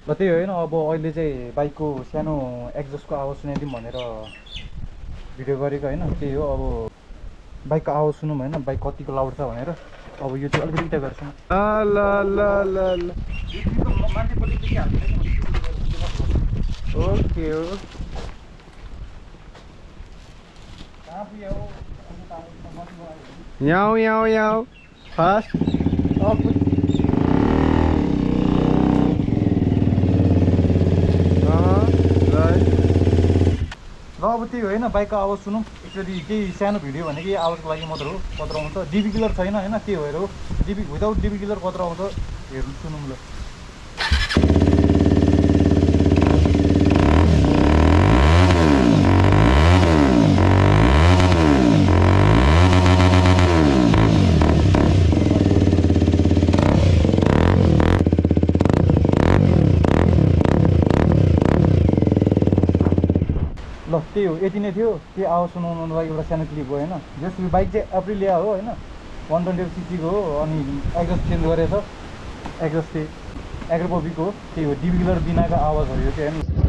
ल त्यही होइन अब अहिले चाहिँ बाइकको सानो एक्जस्टको आवाज सुनाइदिउँ भनेर भिडियो गरेको होइन त्यही हो अब बाइकको आवाज सुनौँ होइन बाइक कतिको लाउड छ भनेर अब यो चाहिँ अलिकति उता गर्छौँ ओके याउ फास्ट र अब त्यही होइन बाइकको आवाज सुनौँ एक्चुअली केही सानो भिडियो भने कि आवाजको लागि मात्र हो कत्रो आउँछ डिबी किलर छैन होइन त्यही भएर हो डिबी विदाउट डिबी किलर कत्रो आउँछ हेर्नु सुनौँ ल ल त्यही हो यति नै थियो त्यो आवाज सुनाउनुको लागि एउटा सानो क्लिप हो होइन जस बाइक चाहिँ एप्रिलिया हो होइन 125 सीसीको हो अनि एक्जस्ट चेन्ज गरेछ एक्जस्ट चाहिँ एग्रोपोभिक हो त्यही हो डिबी किलर बिनाको आवाज हो यो चाहिँ होइन